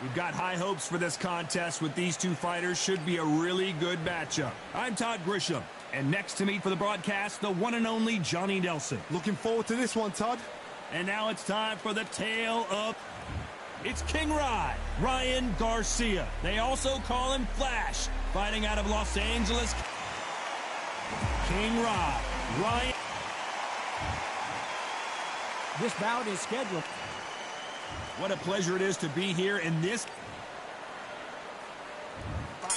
We've got high hopes for this contest with these two fighters. Should be a really good matchup. I'm Todd Grisham, and next to me for the broadcast, the one and only Johnny Nelson. Looking forward to this one, Todd. And now it's time for the tale of... It's King Ryan Garcia. They also call him Flash, fighting out of Los Angeles. King Ryan. This bout is scheduled. What a pleasure it is to be here in this.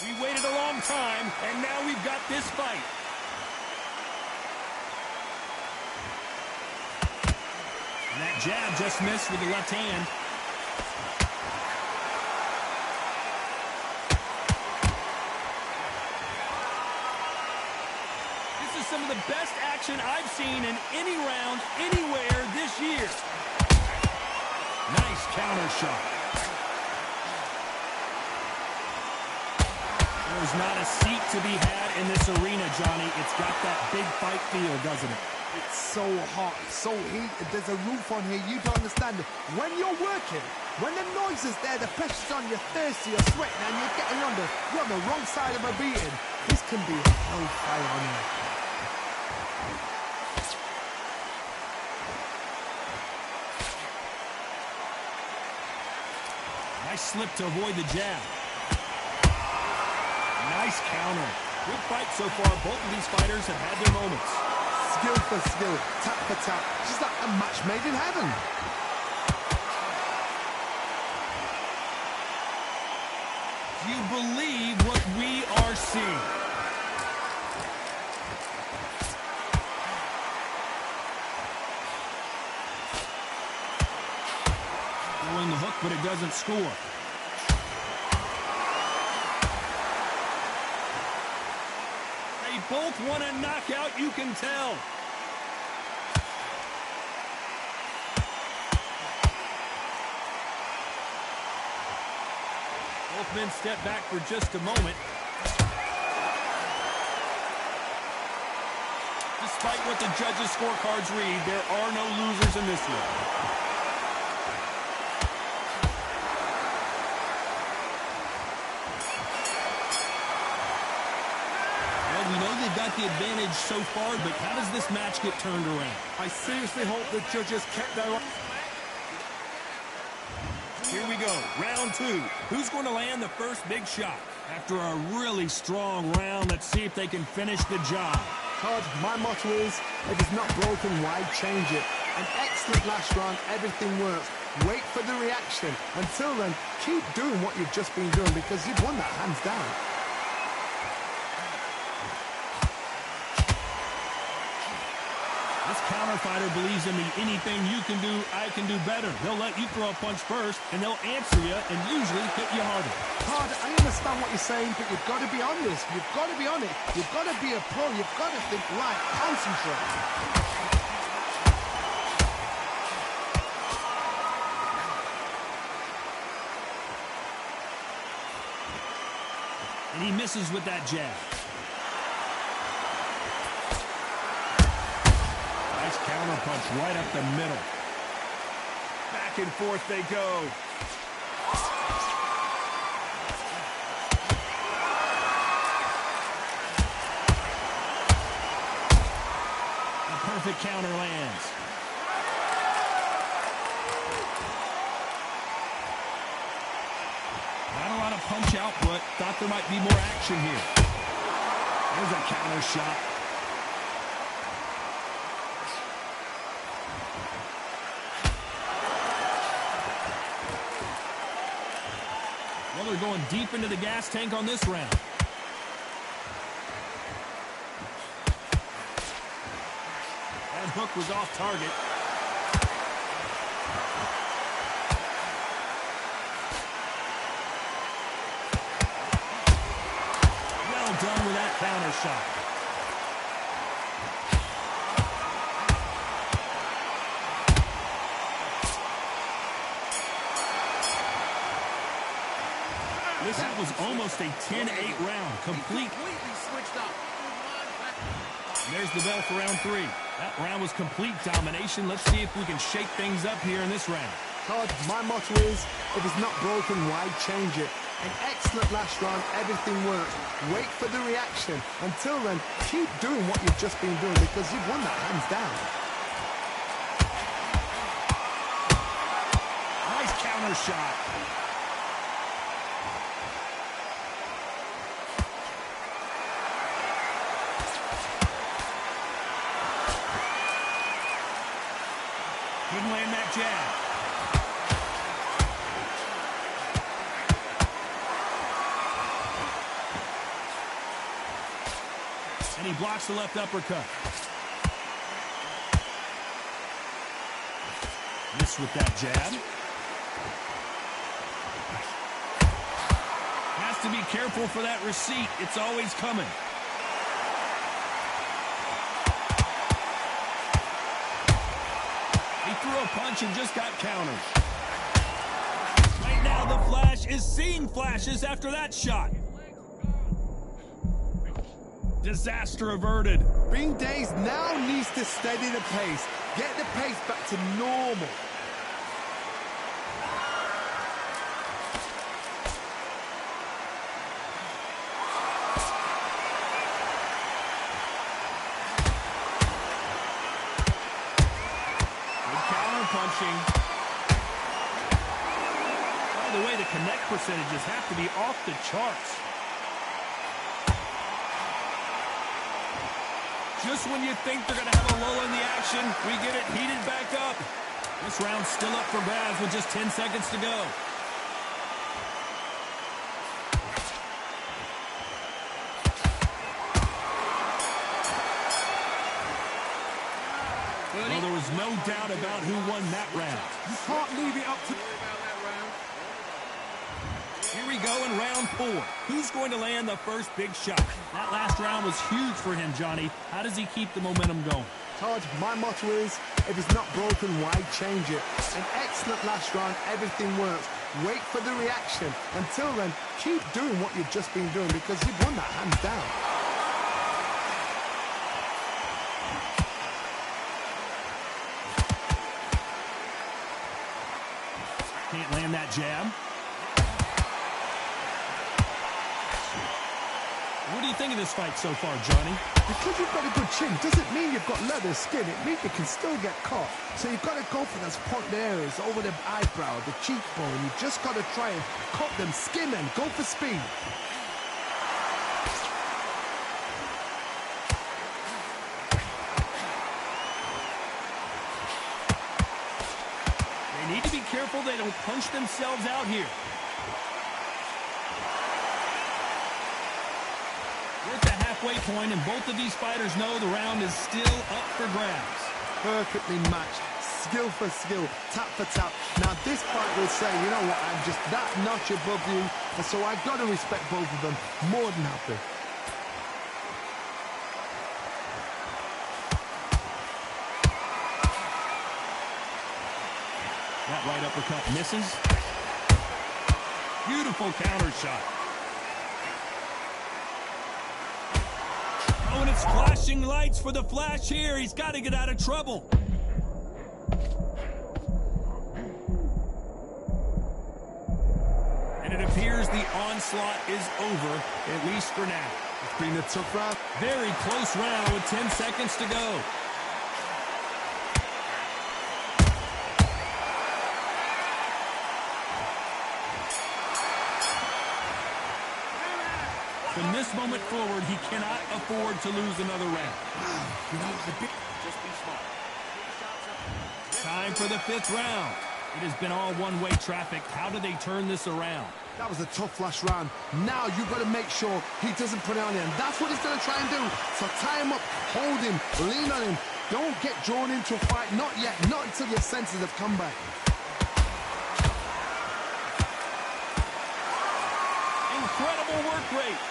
We waited a long time, and now we've got this fight. And that jab just missed with the left hand. This is some of the best action I've seen in any round, anywhere this year. Nice counter shot. There's not a seat to be had in this arena, Johnny. It's got that big fight feel, doesn't it? It's so hot, so heated. There's a roof on here. You don't understand it. When you're working, when the noise is there, the pressure's on, you're thirsty, you're sweating, and you're getting under. You're on the wrong side of a beating. This can be hellfire on you. Nice slip to avoid the jab. Nice counter. Good fight so far. Both of these fighters have had their moments. Skill for skill, tap for tap. Just like a match made in heaven. Do you believe what we are seeing? Throwing the hook, but it doesn't score. They both want a knockout, you can tell. Both men step back for just a moment. Despite what the judges' scorecards read, there are no losers in this one. We know they've got the advantage so far, but how does this match get turned around? I seriously hope the judges kept their... Here we go, round two. Who's going to land the first big shot? After a really strong round, let's see if they can finish the job. Todd, my motto is, if it's not broken, why change it? An excellent last round, everything works. Wait for the reaction. Until then, keep doing what you've just been doing because you've won that hands down. This counter fighter believes in me. Anything you can do, I can do better. They'll let you throw a punch first, and they'll answer you and usually hit you harder. Todd, I understand what you're saying, but you've got to be honest. You've got to be on it. You've got to be a pro. You've got to think right. Concentrate. And he misses with that jab. Nice counter punch right up the middle. Back and forth they go. A perfect counter lands. Not a lot of punch output. Thought there might be more action here. There's a counter shot. Well, they're going deep into the gas tank on this round. That hook was off target. Well done with that counter shot. That was almost a 10-8 round. Completely switched up. And there's the bell for round three. That round was complete domination. Let's see if we can shake things up here in this round. Todd, my motto is, if it's not broken, why change it? An excellent last round, everything works. Wait for the reaction. Until then, keep doing what you've just been doing because you've won that hands down. Nice counter shot. Couldn't land that jab. And he blocks the left uppercut. Missed with that jab. Has to be careful for that receipt. It's always coming. He threw a punch and just got countered. Right now, the Flash is seeing flashes after that shot. Disaster averted. Bing Days now needs to steady the pace. Get the pace back to normal. Good counter punching. By the way, the connect percentages have to be off the charts. Just when you think they're going to have a lull in the action, we get it heated back up. This round's still up for grabs with just 10 seconds to go. Well, there was no doubt about who won that round. You can't leave it up to... Here we go in round 4. Who's going to land the first big shot? That last round was huge for him, Johnny. How does he keep the momentum going? Todd, my motto is, if it's not broken, why change it? An excellent last round, everything works. Wait for the reaction. Until then, keep doing what you've just been doing because you've won that hands down. Can't land that jab. What do you think of this fight so far, Johnny? Because you've got a good chin doesn't mean you've got leather skin. It means you can still get caught. So you've got to go for those pointed areas over the eyebrow, the cheekbone. You've just got to try and cut them, skim them, go for speed. They need to be careful they don't punch themselves out here. We're at the halfway point, and both of these fighters know the round is still up for grabs. Perfectly matched, skill for skill, tap for tap. Now this fight will say, you know what, I'm just that notch above you, and so I've got to respect both of them more than happy. That right uppercut misses. Beautiful counter shot. Oh, and it's flashing lights for the Flash here. He's got to get out of trouble. And it appears the onslaught is over, at least for now. It's been a tough round. Very close round with 10 seconds to go. From this moment forward, he cannot afford to lose another round. You know, Just be smart. Time for the 5th round. It has been all one-way traffic. How do they turn this around? that was a tough last round. Now you've got to make sure he doesn't put it on him. That's what he's going to try and do. So tie him up, hold him, lean on him. Don't get drawn into a fight. Not yet. Not until your senses have come back. Incredible work rate.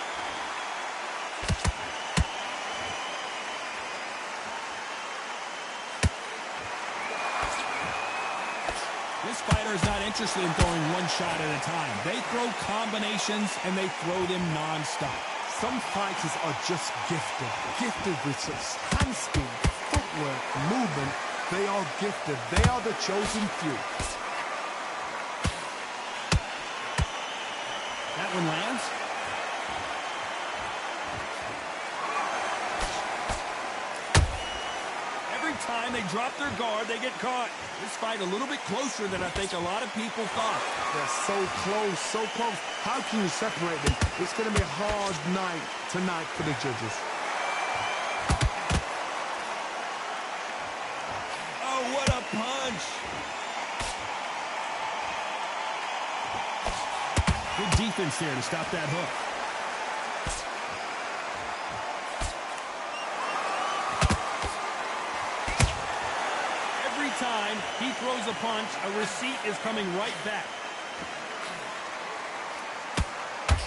This fighter is not interested in throwing one shot at a time. They throw combinations and they throw them non-stop. Some fighters are just gifted. Gifted with such hand speed, footwork, movement. They are gifted. They are the chosen few. drop their guard, they get caught. This fight a little bit closer than I think a lot of people thought. They're so close, so close. How can you separate them? It's going to be a hard night tonight for the judges. Oh, what a punch! Good defense there to stop that hook. Every time he throws a punch, a receipt is coming right back.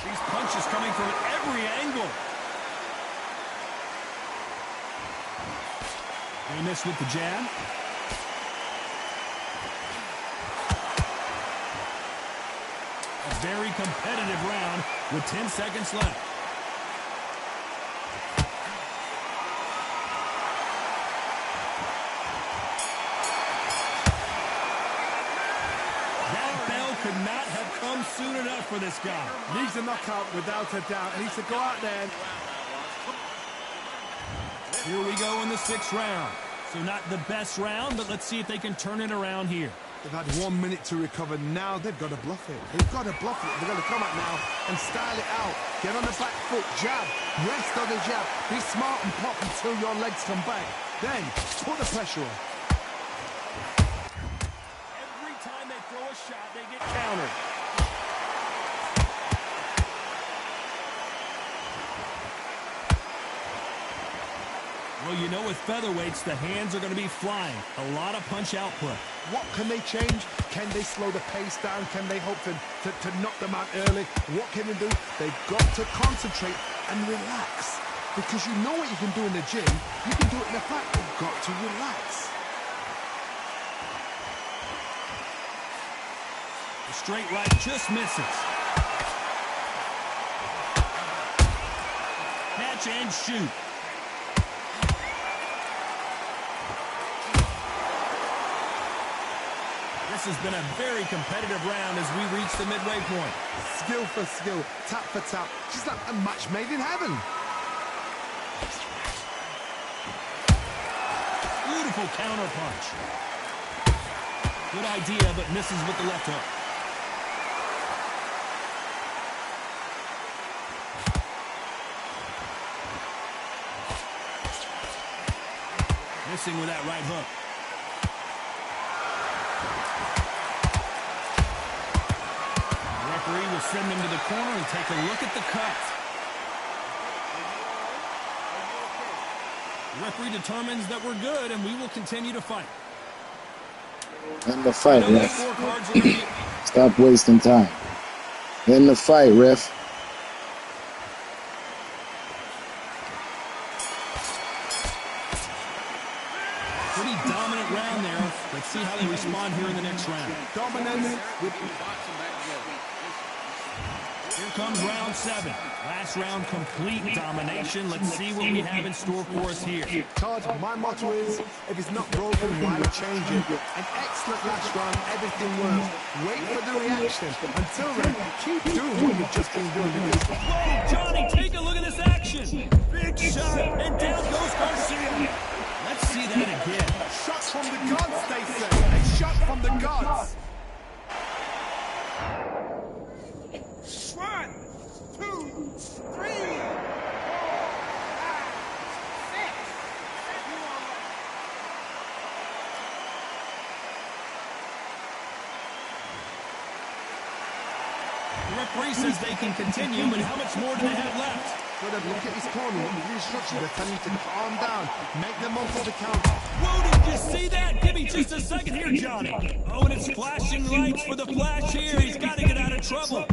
These punches coming from every angle. They miss with the jab. A very competitive round with 10 seconds left. That bell could not have come soon enough for this guy. Needs a knockout without a doubt. Needs to go out there. Here we go in the 6th round. So not the best round, but let's see if they can turn it around here. They've had 1 minute to recover. Now they've got to bluff it. They've got to bluff it. They've got to come out now and style it out. Get on the back foot, jab, rest on the jab. Be smart and pop until your legs come back. Then put the pressure on. Every time they throw a shot, they get countered. Well, you know with featherweights, the hands are going to be flying. A lot of punch output. What can they change? Can they slow the pace down? Can they hope to knock them out early? What can they do? They've got to concentrate and relax. Because you know what you can do in the gym. You can do it in the fight. You've got to relax. The straight right just misses. Catch and shoot. This has been a very competitive round as we reach the midway point. Skill for skill, tap for tap. Just like a match made in heaven. Beautiful counter punch. Good idea, but misses with the left hook. Missing with that right hook. Referee will send them to the corner and take a look at the cut. The referee determines that we're good, and we will continue to fight. In the fight, ref. Stop wasting time. In the fight, ref. Pretty dominant round there. Let's see how they respond here in the next round. Dominance with... Here comes round 7. Last round, complete domination. Let's see what we have in store for us here. Todd, my motto is, if it's not broken, why change it? An excellent last round, everything works. Wait for the reaction. Until then, keep doing what you've just been doing. Whoa, Johnny, take a look at this action. Big shot, and down goes Garcia. Let's see that again. Shot from the gods, they say. A shot from the gods. 1, 2, 3, 4, 5, 6. The referee says they can continue, but how much more do they have left? Got to look at his corner. The instructions are telling you to calm down. Make them up for the count. Whoa, did you see that? Give me just a second here, Johnny. Oh, and it's flashing lights for the flash here. He's got to get out of trouble.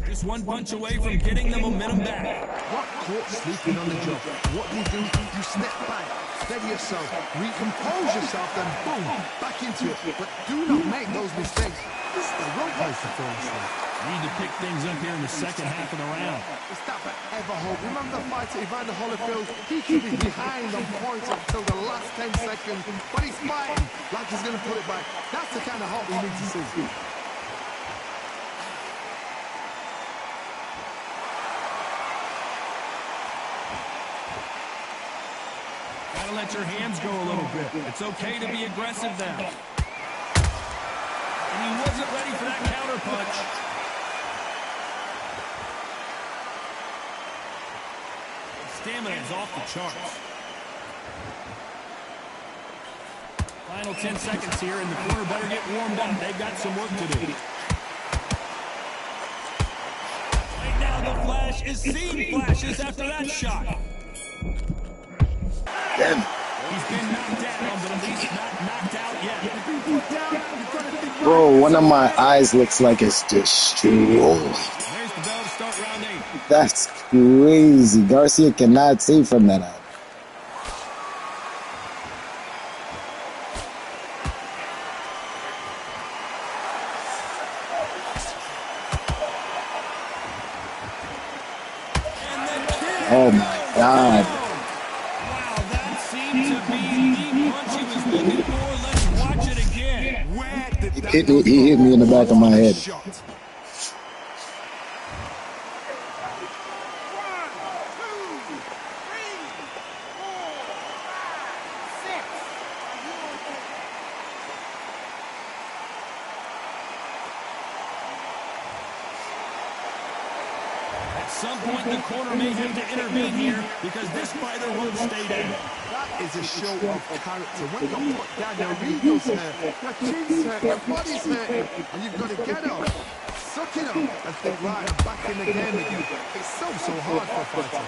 Just one punch away from getting the momentum back. What caught sleeping on the job? What do? You step back, steady yourself, recompose yourself, then boom, back into it. But do not make those mistakes. This is the wrong place to fall asleep. Need to pick things up here in the second half of the round. Is that ever hope? Remember the fighter Evander Holyfield? He could be behind on points until the last 10 seconds, but he's fighting like he's going to put it back. That's the kind of hope we need to see. let your hands go a little bit. It's okay to be aggressive now. And he wasn't ready for that counter punch. Stamina is off the charts. Final 10 seconds here, and the corner better get warmed up. They've got some work to do. Right now, the Flash is seeing flashes after that shot. Damn. He's been knocked down, but at least not knocked out yet. Bro, one of my eyes looks like it's destroyed. There's the bell to start round 8. That's crazy. Garcia cannot see from that eye. Oh my God. Wow, that seemed to be the punch he was looking for. Let's watch it again. Where did that He hit me in the back of my head. shot? 1, 2, 3, 4, 5, 6. At some point, the corner may have to intervene here because this fighter won't stay down. That is a show of character. When you're put down, your ego's hurt, your chin's hurt, your body's hurting, and you've got to get up, suck it up, and think, right, I'm back in the game again. It's so hard for a fighter.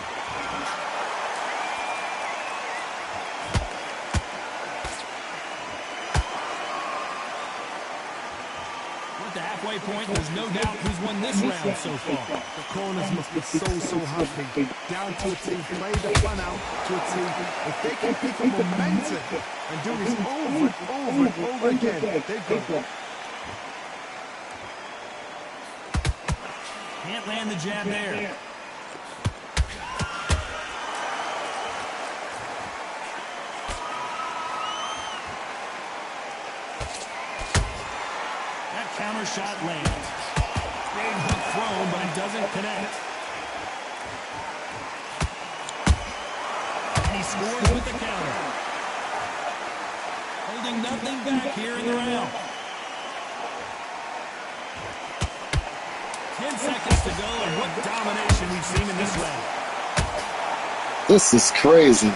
At the halfway point, there's no doubt who's won this round so far. The corners must be so happy. Down to a team, play the fun out to a team. If they can pick up momentum and do this over and over again, they've got it. Can't land the jab there. That counter shot lands. Big hook thrown, but it doesn't connect. And he scores with the counter. Holding nothing back here in the round. 10 seconds to go, and what domination we've seen in this round. This is crazy.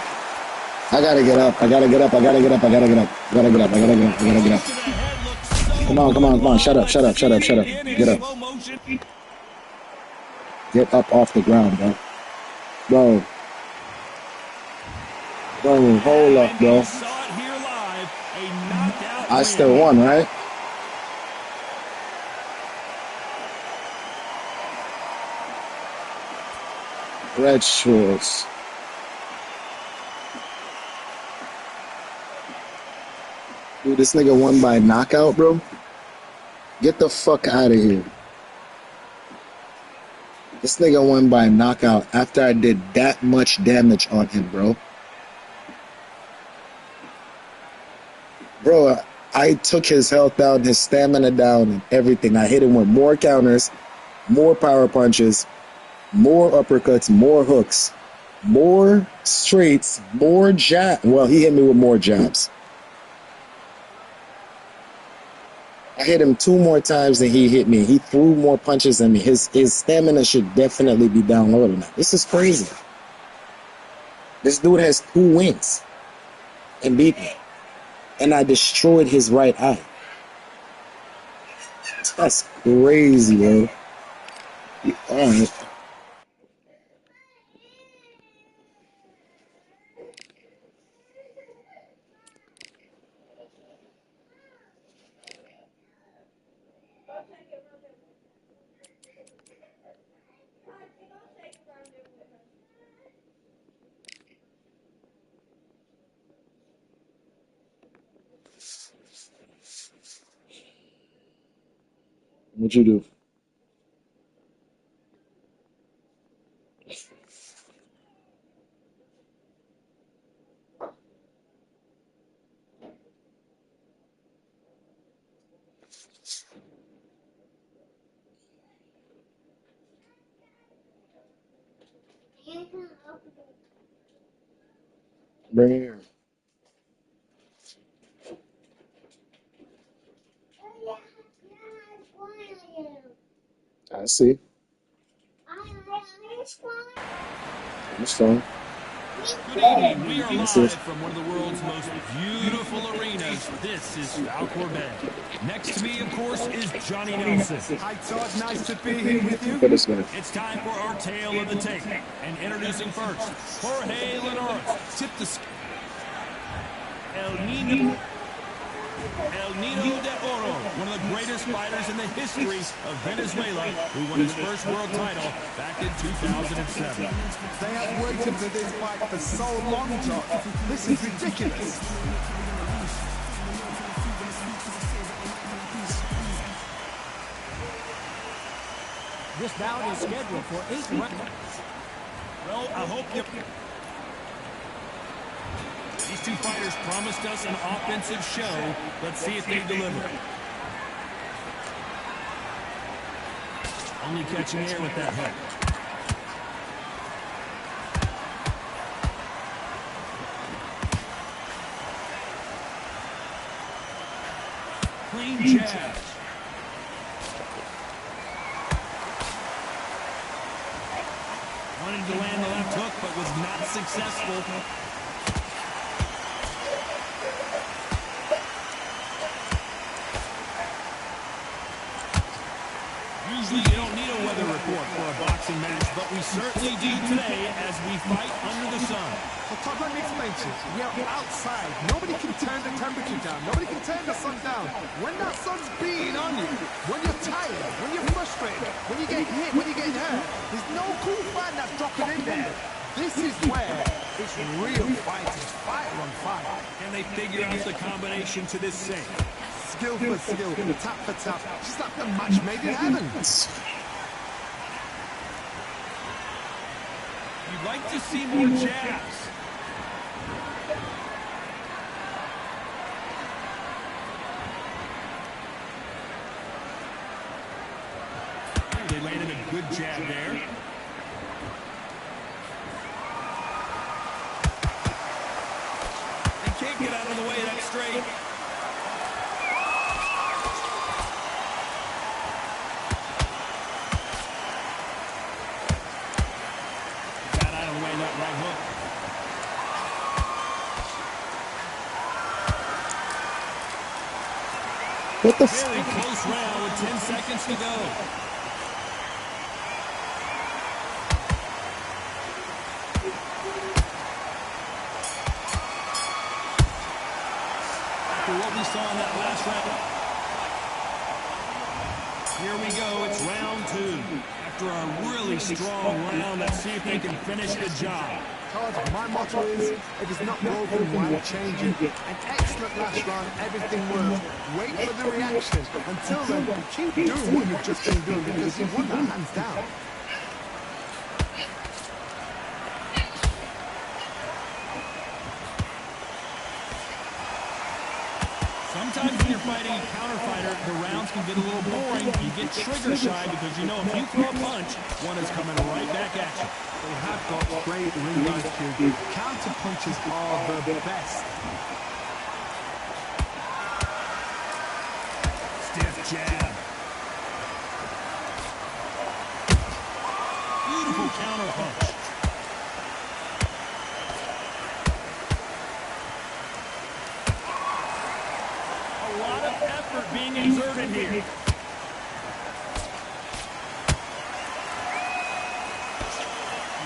I gotta get up. I gotta get up. I gotta get up. I gotta get up. I gotta get up. I gotta get up. I gotta get up. Come on, come on, come on. Shut up, shut up, shut up, shut up. Get up. Get up off the ground, bro. Bro. Bro, hold up, bro. I still won, right? Red shorts. Dude, this nigga won by knockout, bro. Get the fuck out of here. This nigga won by knockout after I did that much damage on him, bro. Bro, I took his health down, his stamina down, and everything. I hit him with more counters, more power punches, more uppercuts, more hooks, more straights, more jabs. Well, he hit me with more jabs. I hit him 2 more times than he hit me. He threw more punches than me. His stamina should definitely be down lower than that. This is crazy. This dude has 2 wins and beat me. And I destroyed his right eye. That's crazy, bro. Alright. What'd you do? Bring it here. I see. I'm strong. Good evening. We are That's live it. from one of the world's most beautiful arenas. This is Falcor Bay. Next to me, of course, is Johnny Nelson. Hi, Todd. Nice to be here with you. For this guy. It's time for our tale of the tape. And introducing first, Jorge Linares. Tip the El Nino de Oro, one of the greatest fighters in the history of Venezuela, who won his first world title back in 2007. They have waited for this fight for so long, Todd. This is ridiculous. This bout is scheduled for 8 rounds. Well, I hope you... These two fighters promised us an offensive show. Let's see if they deliver. Only catching air with that hook. Clean jab. Wanted to land the left hook, but was not successful. Usually you don't need a weather report for a boxing match, but we certainly do today as we fight under the sun. So Todd, let me explain to you. We are outside. Nobody can turn the temperature down. Nobody can turn the sun down. When that sun's beating on you, when you're tired, when you're frustrated, when you get hit, when you get hurt, there's no cool fan that's dropping in there. This is where it's real fighting. Fighter on fire. And they figure out the combination to this sink. Skill for skill, tap for tap. Just like the match made in heaven. You'd like to see more jabs. They landed a good jab there. They can't get out of the way of that straight. Got out of the way of that right hook. What the Very close round with 10 seconds to go. After what we saw in that last round. Here we go, it's round 2. After a really strong round, let's see if they can finish the job. Todd, my motto is, if it's not broken, why change it? An excellent last round, everything works. Wait for the reaction. Until then, keep doing what you've just been doing because you won that hands down. Sometimes when you're fighting a counter fighter, the rounds can get a little boring. You get trigger shy because you know if you throw a punch, one is coming right back at you. They have got great ring IQ. Counter punches are the best. Stiff jab. Beautiful counter punch. A lot of effort being exerted here.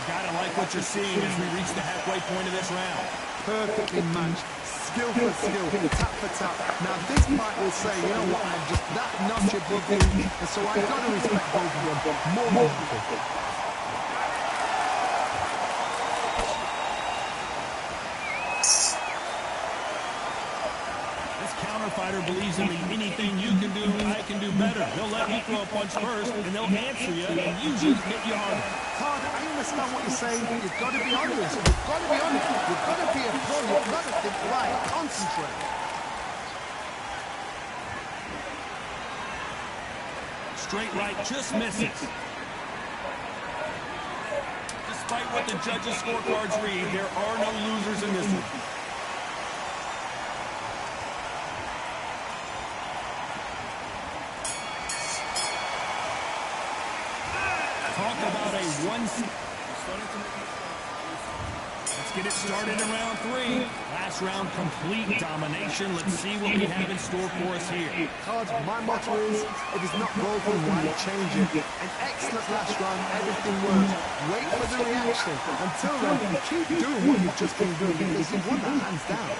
Gotta like what you're seeing as we reach the halfway point of this round. Perfectly matched. Skill for skill, tap for tap. Now this fight will say, you know what, I'm just that notch above you, and so I've got to respect both of them more than anything. This counter fighter believes in me. Anything you can do, I can do better. They'll let you throw a punch first, and they'll answer you, and usually hit you harder. Todd, I understand what you're saying. You've got to be honest. You've got to be honest. You've got to be a pro. You've got to think right. Concentrate. Straight right just misses. Despite what the judges' scorecards read, there are no losers in this one. talk about a one... Let's get it started in round 3. Last round, complete domination. Let's see what we have in store for us here. Cards, my motto is, if it's not broken, why change it? An excellent last round, everything works. Wait for the reaction. Until then, keep doing what you've just been doing because you've won that hands down.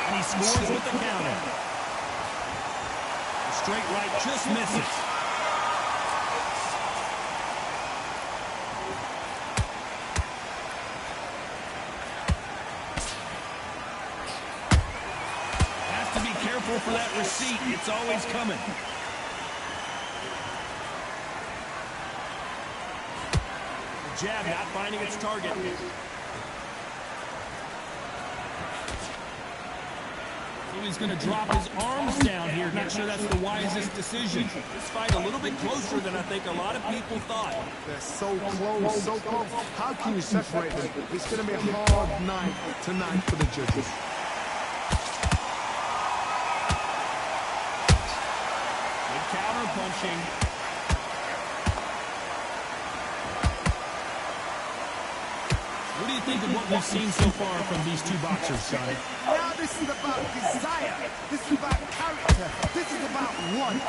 And he scores with the counter. The straight right just misses. For that receipt, it's always coming. The jab not finding its target. So he's going to drop his arms down here. Not sure that's the wisest decision. This fight a little bit closer than I think a lot of people thought. They're so close, so close. How can you separate them? It's going to be a hard night tonight for the judges. Punching. What do you think of what we've seen so far from these two boxers, Johnny? Now this is about desire. This is about character. This is about want.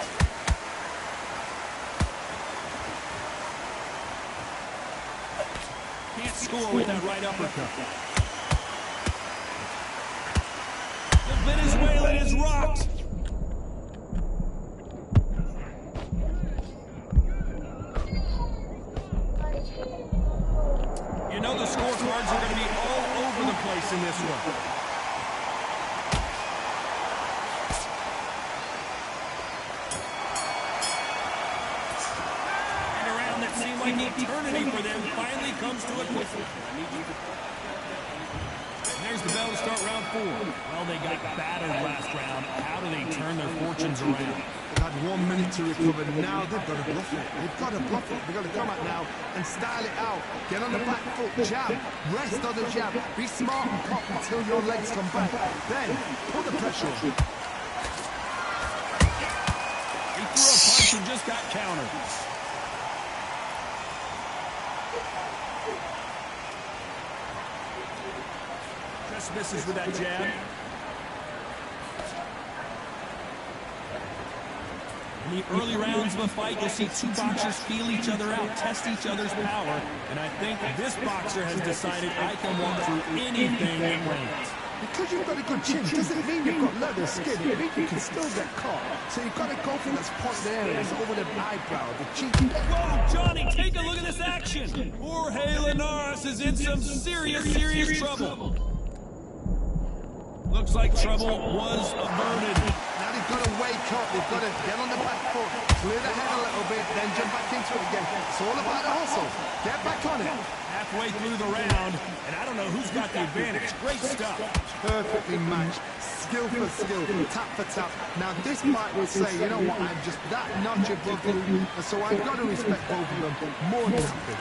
Can't score with that right uppercut. The Venezuelan is rocked. You know the scorecards are going to be all over the place in this one. And a round that seemed like eternity for them finally comes to a close. There's the bell to start round 4. Well, they got battered last round. How do they turn their fortunes around? They've had 1 minute to recover. Now they've got to bluff it. They've got to bluff it. They've got to come out now and style it out. Get on the back foot, jab, rest on the jab. Be smart and pop until your legs come back. Then, put the pressure on. He threw a punch and just got countered. Just misses with that jab. In the early rounds of a fight, you'll see two boxers feel each other out, test each other's power, and I think this boxer has decided I can walk through anything that lands. Because you've got a good chin doesn't mean you've got leather skin. It means you can still get caught. So you've got to go for those pointed areas over the eyebrow, the cheek. Whoa, Johnny, take a look at this action. Jorge Linares is in some serious trouble. Looks like trouble was averted. Now they've got to wake up. They've got to get on the back foot, clear the head a little bit, then jump back into it again. It's all about the hustle. Get back on it. Halfway through the round, and I don't know who's got the advantage. Great stuff. Perfectly matched. Skill for skill, tap for tap. Now this fight will say, you know what, I'm just that notch above you, and so I've got to respect both of them more than happy.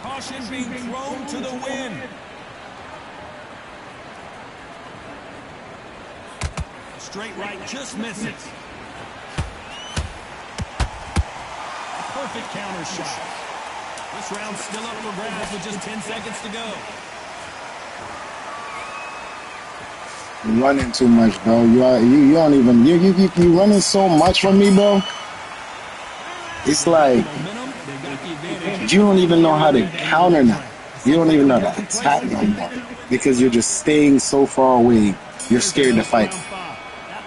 Caution being thrown to the wind. Straight right just misses. A perfect counter shot. This round's still up for grabs with just 10 seconds to go. You're running too much, bro. You don't even you running so much from me, bro. It's like you don't even know how to counter now. You don't even know how to attack no more because you're just staying so far away. You're scared to fight.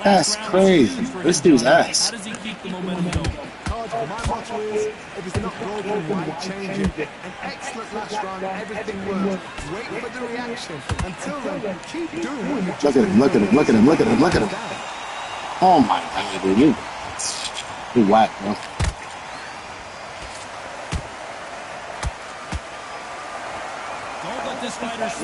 That's crazy. This dude's ass. How does he keep the momentum going? My motto is, if it's not broken, why change it? An excellent last round, everything works. Wait for the reaction. Until then, keep doing what you Look at him, look at him, look at him, look at him, look at him. Oh my god, dude. You whack, bro.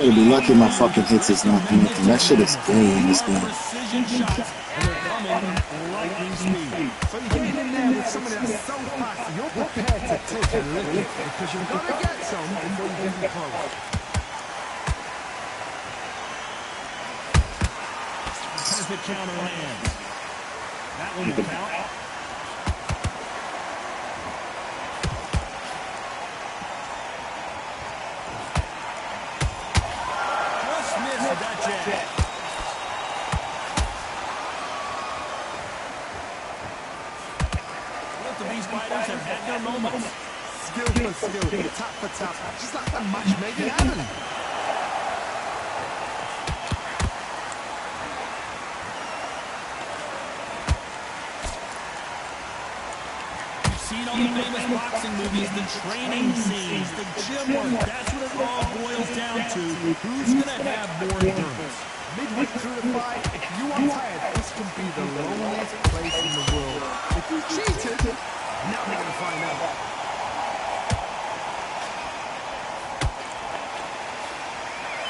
You'll be lucky my fucking hits is not anything. That shit is gay in this game. Precision shots, and they're coming at lightning speed. So you get in there with somebody that's so fast, you're prepared to take a lick because you've got to get some before you get in close. Perfect counter lands. That one will count. Just missed with that jab. Both of these fighters have had their moments. Skill for skill, tap for tap, just like the match made in heaven. Seen all the famous boxing movies, the training scenes, the gym work, that's what it all boils down to. Who's going to have more endurance? Midway through the fight, if you are tired, this can be the loneliest place in the world. If you cheated, now we're going to find out.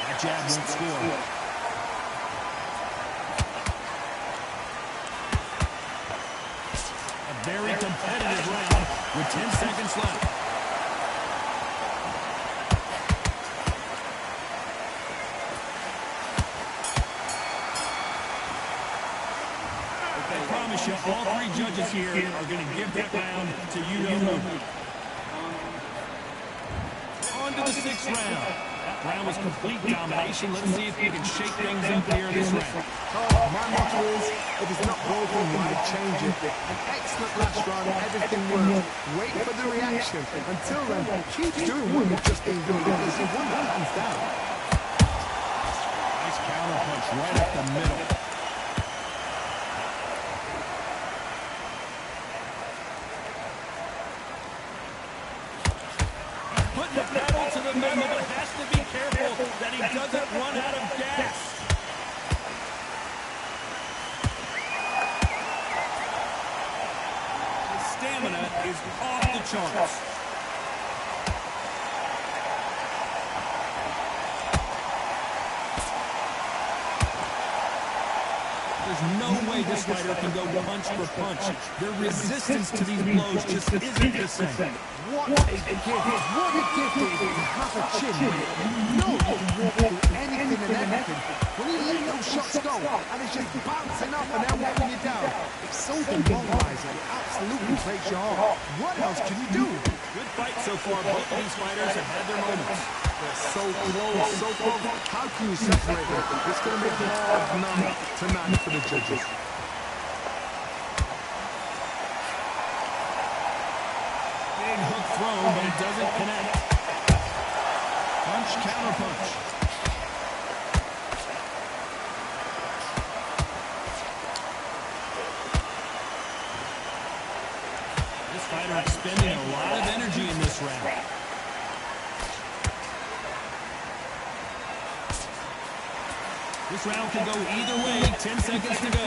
That jab won't score. Very competitive round with 10 seconds left. I promise you, all three judges here are going to give that round to you-know-who. On to the sixth round. That round was complete domination. Let's see if we can shake things up here in this round. My motto is, if it's not broken, why change it? An excellent last round, everything works. Wait for the reaction. Until then, keep doing what you've just been doing because you won that hands down. Nice counter punch right up the middle. Putting the pedal to the metal, but has to be careful that he doesn't run out of gas. His stamina is off the charts. There's no way this fighter can go punch for punch. Their resistance to these blows just isn't the same. What a gift. What a gift it is to have a chin. You know you can walk through anything and everything. When you let those shots go, and it's just bouncing up and then walking you down, it's so demoralizing. It absolutely breaks your heart. What else can you do? Good fight so far. Both of these fighters have had their moments. They're so close, so close. How can you separate them? It's going to be a hard night tonight for the judges. Big hook thrown, but it doesn't connect. Punch, counter punch. This fighter expending a lot of energy in this round. This round can go either way. 10 seconds to go.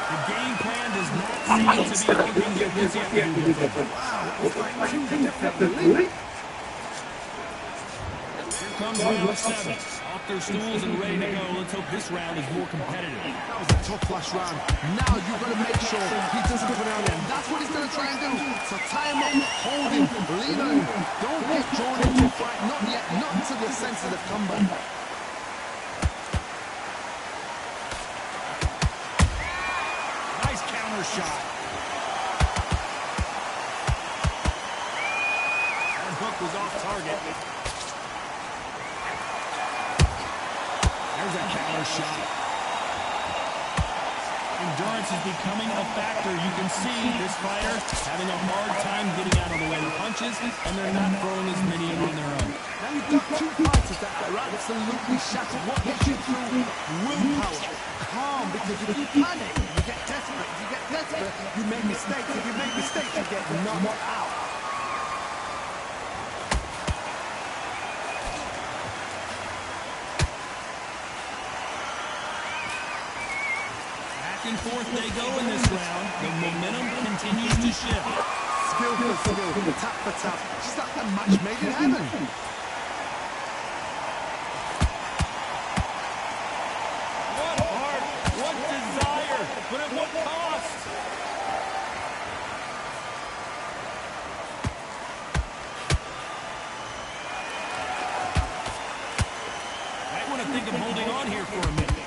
The game plan does not seem to be working yet. What's he have to do with it? Wow, it's like two different. Here comes round 7. Off their stools and ready to go. Let's hope this round is more competitive. That was a tough last round. Now you've got to make sure he doesn't put it on him. That's what he's going to try and do. So tie him up, hold him, lean on him. Don't get drawn into a fight. Not yet. Not until the senses have come back. Nice counter shot. That hook was off target. There's a counter shot. Endurance is becoming a factor. You can see this fighter having a hard time getting out of the way of punches, and they're not throwing as many on their own. Now you've got two fighters that are absolutely shattered. What gets you through? Willpower. Calm, because if you panic, you get desperate. If you get desperate, you make mistakes. If you make mistakes, you get knocked out. Back and forth they go in this round. The momentum continues to shift. Skill for skill, tap for tap. Just like a match made in heaven. What heart, what desire, but at what cost? Might want to think of holding on here for a minute.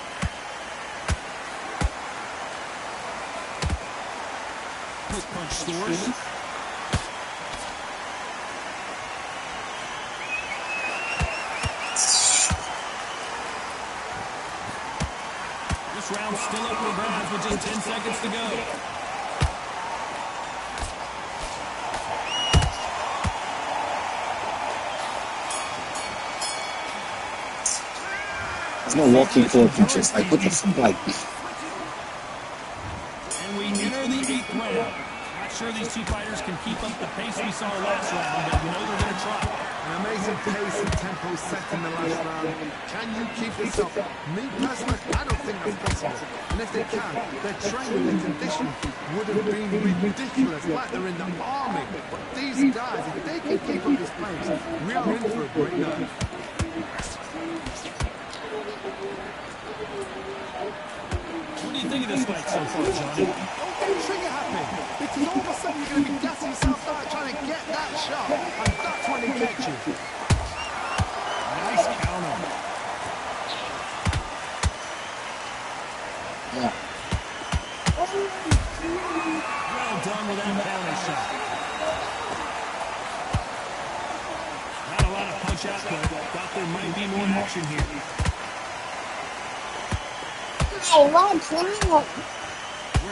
Quick punch scores. This round's still up for grabs with just 10 seconds to go. There's no walking forward punches. Like, what the fuck? Like, And we enter the 8th round. Not sure these two fighters can keep up the pace we saw last round, but you know they're going to try. An amazing pace and tempo set in the last round. Can you keep this up? Me personally, I don't think that's possible. And if they can, their training and conditioning would have been ridiculous, like they're in the army. But these guys, if they can keep up this pace, we are in for a great night. What do you think of this fight so far, Johnny? Don't get trigger happy, because all of a sudden you're going to be gassing yourself out trying to get that shot, and that's when he gets you. Nice counter. yeah. Well done with that counter shot. Not a lot of punch output. Thought there might be more action here. We're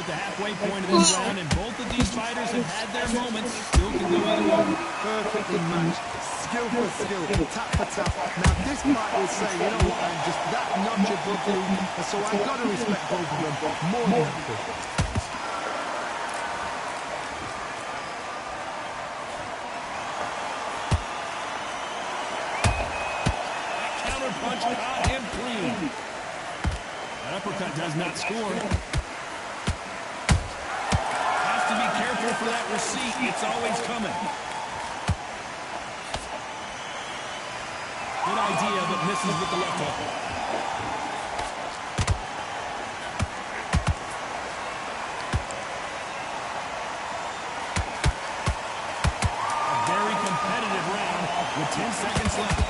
at the halfway point of this round, and both of these fighters have had their moments. Still can go either way. Perfectly matched, skill for skill, tap for tap. Now this fight will say, you know what, I'm just that notch above you, and so I've got to respect both of them more than happy. That counter punch caught him clean. That uppercut does not score. Has to be careful for that receipt. It's always coming. Good idea, but misses with the left hook. A very competitive round with 10 seconds left.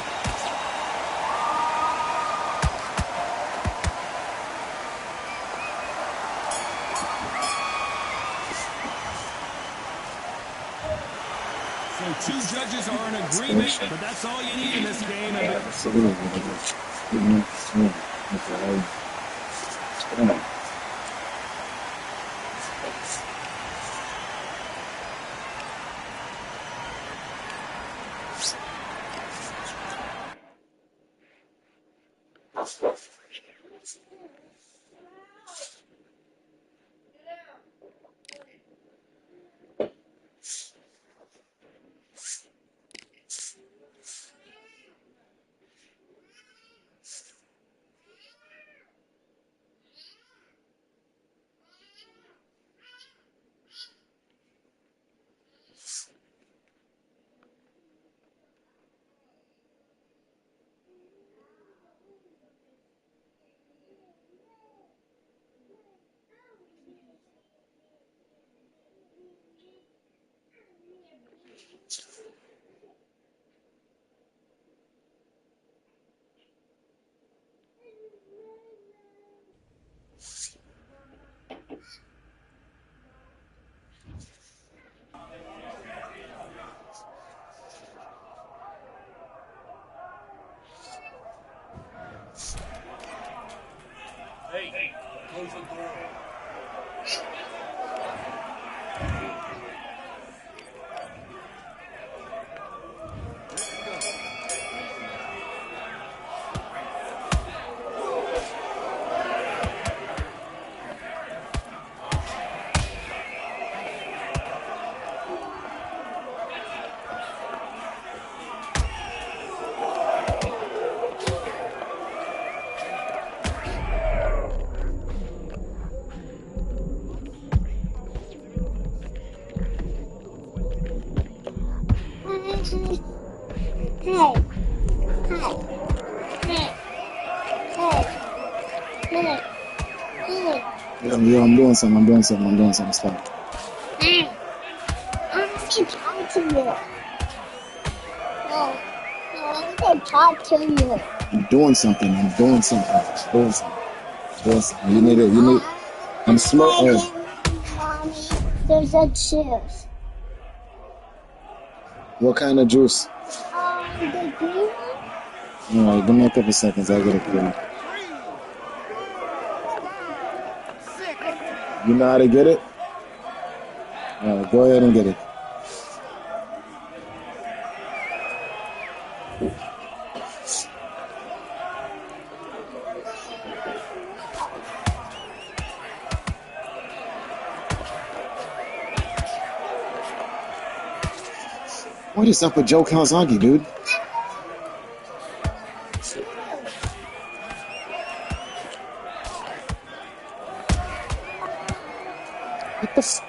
So two judges are in agreement, but that's all you need in this game. Hey, close the door. Yo, I'm doing something. Stop. Talk to you. No, I'm gonna talk to you. I'm doing something. You need it. I'm smoking. Mommy, there's a juice. What kind of juice? The green one? Alright, give me a couple seconds. I'll get it for you. 3, 4, 5, 6. You know how to get it? Alright, go ahead and get it. What is up with Joe Calzaghe, dude? What the f...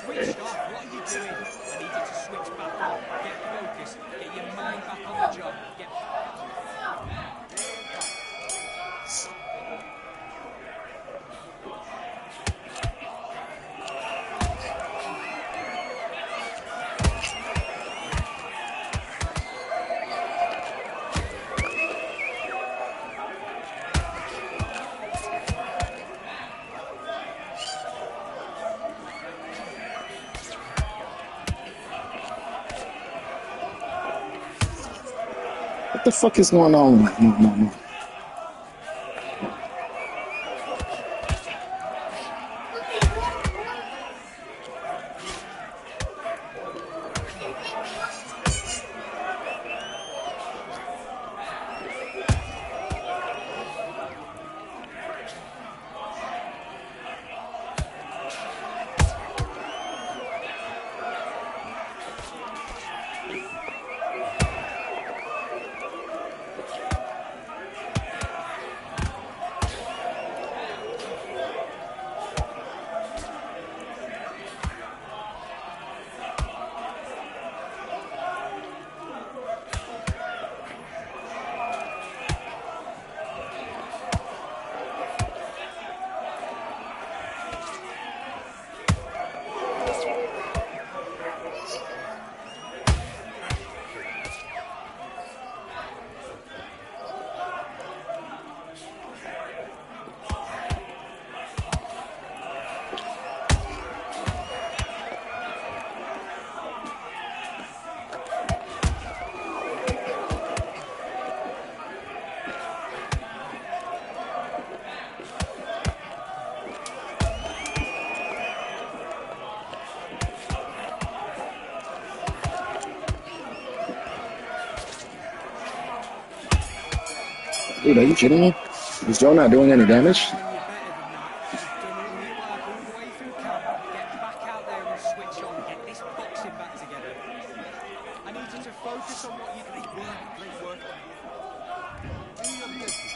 Switched off. What are you doing? I need you to switch back on. Get focused. Get your mind back on the job. Get... What the fuck is going on? No. Dude, are you kidding me? Is Joe not doing any damage? When you're better than that, you've done all your work all the way through camp. Get back out there and switch on. Get this boxing back together. I need you to focus on what you do. Great work. Do your business.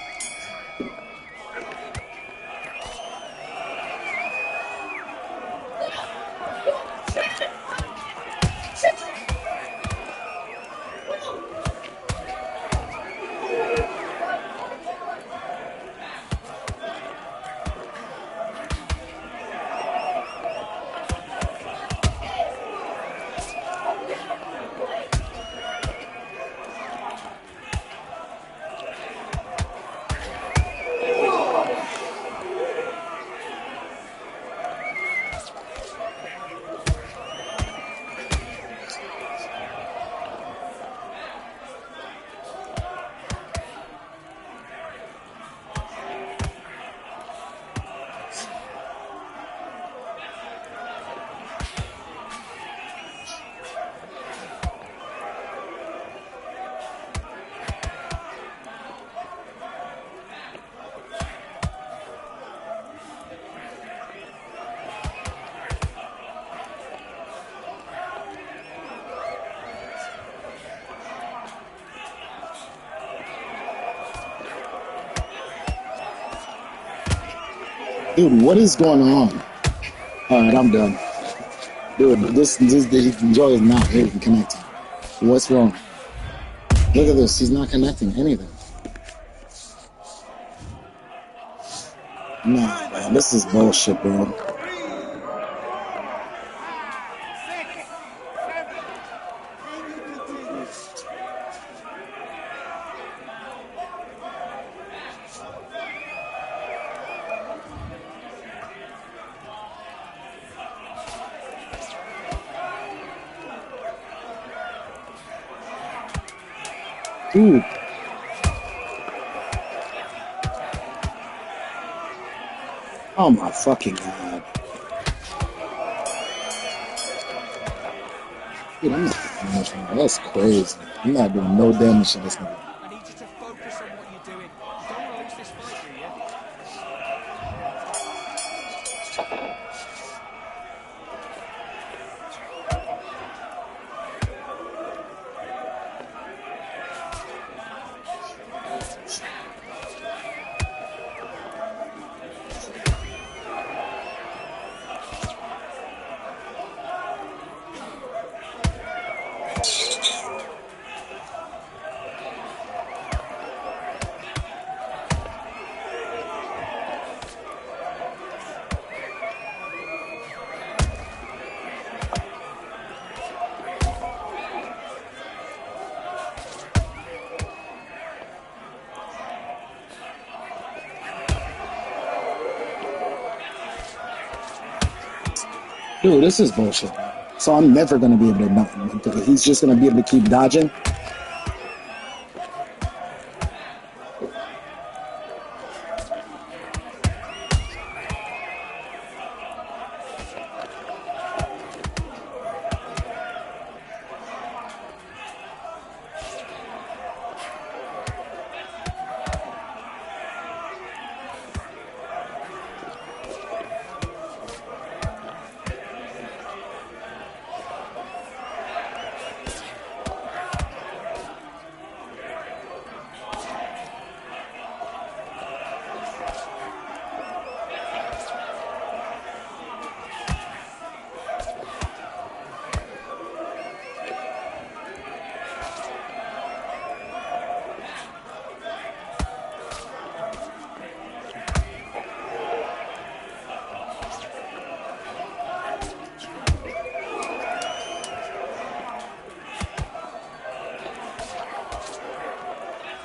Dude, what is going on? Alright, I'm done. Dude, this Joy is not really connecting. What's wrong? Look at this, he's not connecting anything. Nah, man, this is bullshit, bro. Dude. Oh my fucking god. Dude, I'm not doing this one. That's crazy. I'm not doing no damage to this nigga. I need you to focus on what you're doing. You don't want to lose this fight, do you? Dude, this is bullshit. So I'm never gonna be able to knock. He's just gonna be able to keep dodging.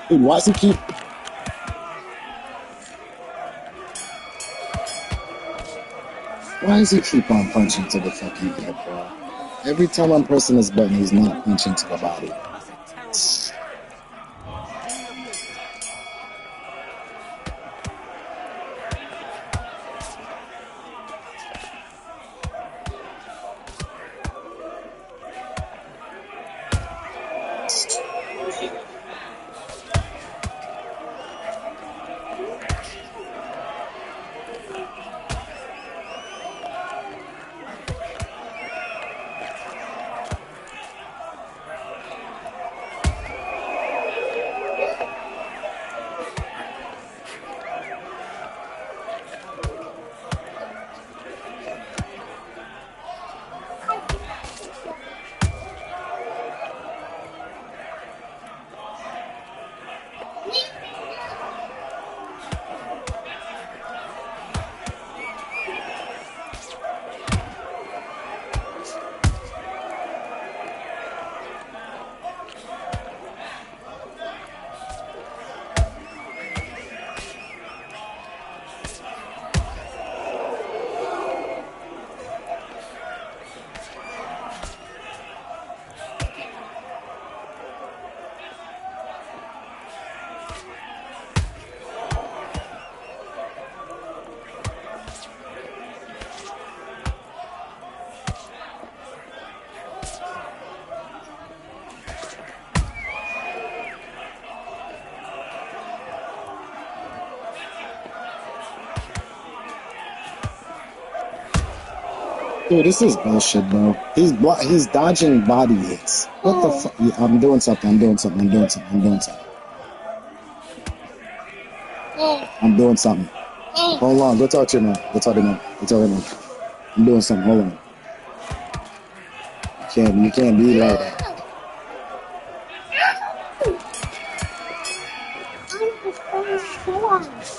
Dude, why does he keep... Why does he keep on punching to the fucking head, bro? Every time I'm pressing this button, he's not punching to the body. Dude, this is bullshit, bro. He's dodging body hits. What the fuck? Yeah, I'm doing something. I'm doing something. I'm doing something. I'm doing something. I'm doing something. Hold on. Go talk to him, man. Go talk to him, man. Go tell him, man. I'm doing something. Hold on. You can't be like that.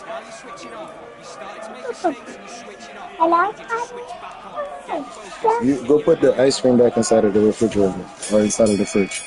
Now you're switching off. You started to make mistakes and you're switching off. Hello? I need you to switch back on. Get focused. You go put the ice cream back inside of the refrigerator or inside of the fridge.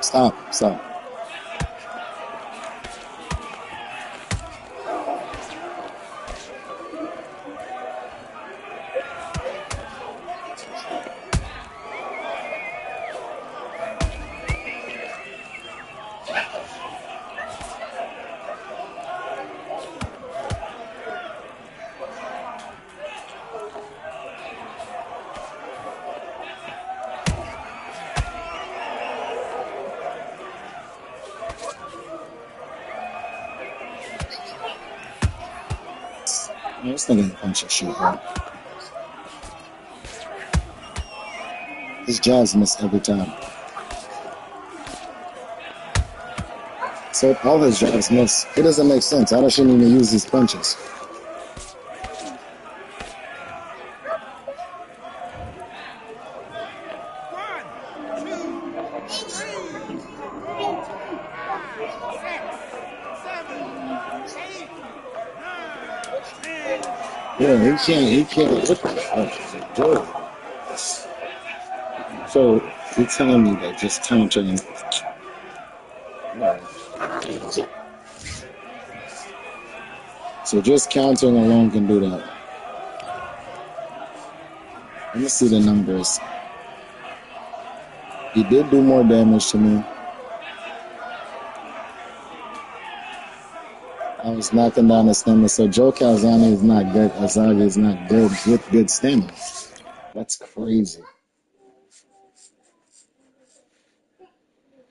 Stop. Man, this nigga ain't punch your shit, bro. His jabs miss every time. So all his jabs miss. It doesn't make sense. I shouldn't even use these punches. Yeah, he can't. What the fuck is he doing? So you're telling me that just countering. Right. So just countering alone can do that. Let me see the numbers. He did do more damage to me. I was knocking down his stamina. So Joe Calzani is not good. Azaga is not good with good stamina. That's crazy.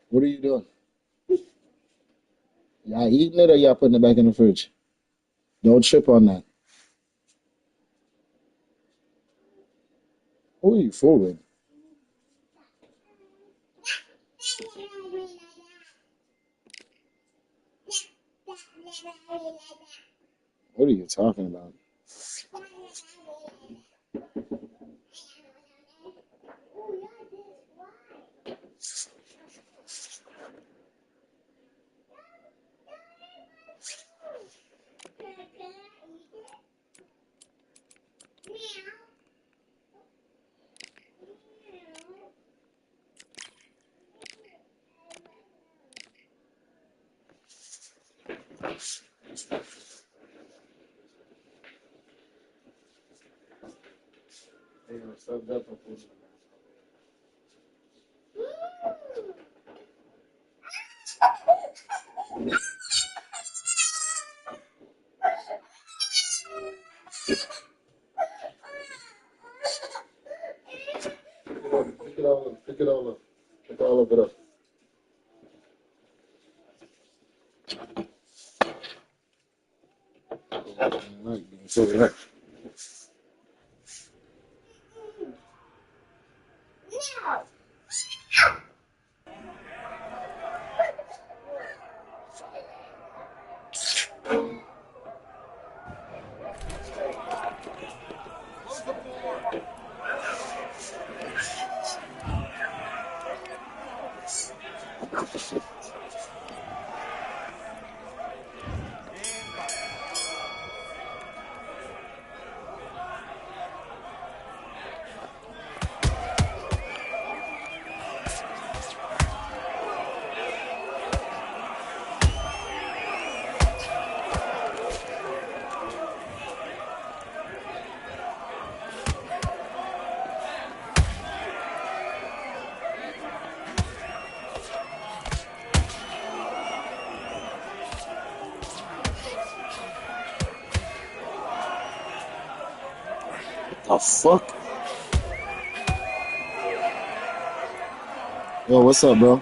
What are you doing? Y'all eating it or y'all putting it back in the fridge? Don't trip on that. Who are you fooling? What are you talking about? Pick it all up. Pick all of it up. Right. the fuck? Yo, what's up, bro?